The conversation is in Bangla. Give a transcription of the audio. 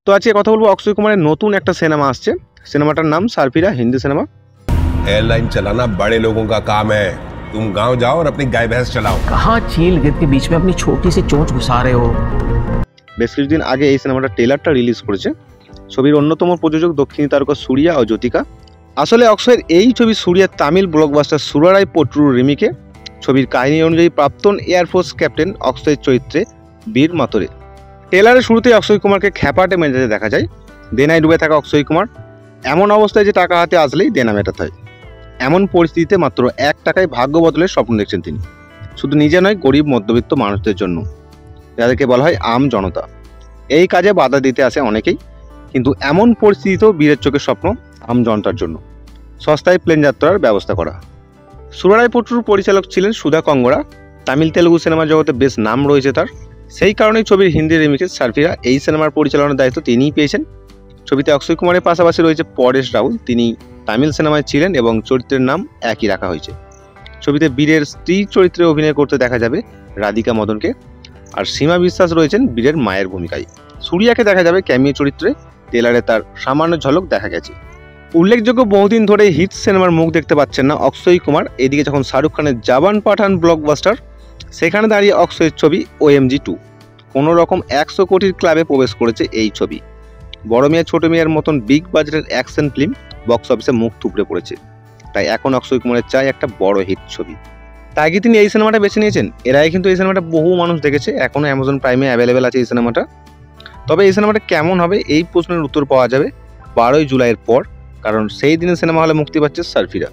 তো আজকে কথা বলবো অক্ষয় কুমারের নতুন একটা সিনেমা আসছে, সিনেমাটার নাম সারফিরা, হিন্দি সিনেমা। एयरलाइन चलाना बड़े लोगों का काम है। तुम गांव जाओ और अपनी गाय भैंस चलाओ। कहाँ चील गिद्ध के बीच में अपनी छोटी सी चोंच घुसा रहे हो। বেশ কিছুদিন আগে এই সিনেমাটার ট্রেলারটা রিলিজ করেছে। ছবির অন্যতম প্রযোজক দক্ষিণী তারকা সূর্যা ও জ্যোতিকা। আসলে অক্ষয়ের এই ছবি সূর্যার তামিল ব্লকবাস্টার সুরারাই পোট্টুর রিমিকে। ছবির কাহিনী অনুযায়ী প্রাক্তন এয়ারফোর্স ক্যাপ্টেন অক্ষয়ের চরিত্রে বীর মাতরে। ট্রেলারের শুরুতেই অক্ষয় কুমারকে খ্যাপাটে মেজাজে দেখা যায়। দেনায় ডুবে থাকা অক্ষয় কুমার এমন অবস্থায় যে টাকা হাতে আসলেই দেনা মেটাতে হয়, এমন পরিস্থিতিতে মাত্র 1 টাকায় ভাগ্য বদলের স্বপ্ন দেখছেন তিনি। শুধু নিজে নয়, গরিব মধ্যবিত্ত মানুষদের জন্য, যাদেরকে বলা হয় আম জনতা। এই কাজে বাধা দিতে আসে অনেকেই, কিন্তু এমন পরিস্থিতিতেও বীরের চোখের স্বপ্ন আম জনতার জন্য সস্তায় প্লেন যাত্রার ব্যবস্থা করা। সুরারাই পোট্টুর পরিচালক ছিলেন সুধা কঙ্গরা। তামিল তেলুগু সিনেমা জগতে বেশ নাম রয়েছে তার। সেই কারণেই ছবির হিন্দি রিমেক সারফিরা এই সিনেমার পরিচালনার দায়িত্ব তিনিই পেয়েছেন। ছবিতে অক্ষয় কুমারের পাশাপাশি রয়েছে পরেশ রাহুল, তিনি তামিল সিনেমায় ছিলেন এবং চরিত্রের নাম একই রাখা হয়েছে। ছবিতে বীরের স্ত্রী চরিত্রে অভিনয় করতে দেখা যাবে রাধিকা মদনকে, আর সীমা বিশ্বাস রয়েছেন বীরের মায়ের ভূমিকায়। সূর্যাকে দেখা যাবে ক্যামিও চরিত্রে, ট্রেলারে তার সামান্য ঝলক দেখা গেছে। উল্লেখযোগ্য, বহুদিন ধরে হিট সিনেমার মুখ দেখতে পাচ্ছেন না অক্ষয় কুমার। এদিকে যখন শাহরুখ খানের জওয়ান পাঠান ব্লকবাস্টার, সেখানে দাঁড়িয়ে অক্ষয়ের ছবি OMG 2 কোনো রকম 100 কোটির ক্লাবে প্রবেশ করেছে এই ছবি। বড় মিয়া ছোট মিয়ার মতন বিগ বাজেটের অ্যাকশন ফিল্ম বক্স অফিসে মুখ থুবড়ে পড়েছে, তাই এখন অক্ষয় কুমারের চাই একটা বড় হিট ছবি। তাই কি তিনি এই সিনেমাটা বেছে নিয়েছেন? এর আগে কিন্তু এই সিনেমাটা বহু মানুষ দেখেছে, এখনো অ্যামাজন প্রাইমে অ্যাভেলেবেল আছে এই সিনেমাটা। তবে এই সিনেমাটা কেমন হবে এই প্রশ্নের উত্তর পাওয়া যাবে 12ই জুলাইয়ের পর, কারণ সেই দিনে সিনেমা হলে মুক্তি পাচ্ছে সারফিরা।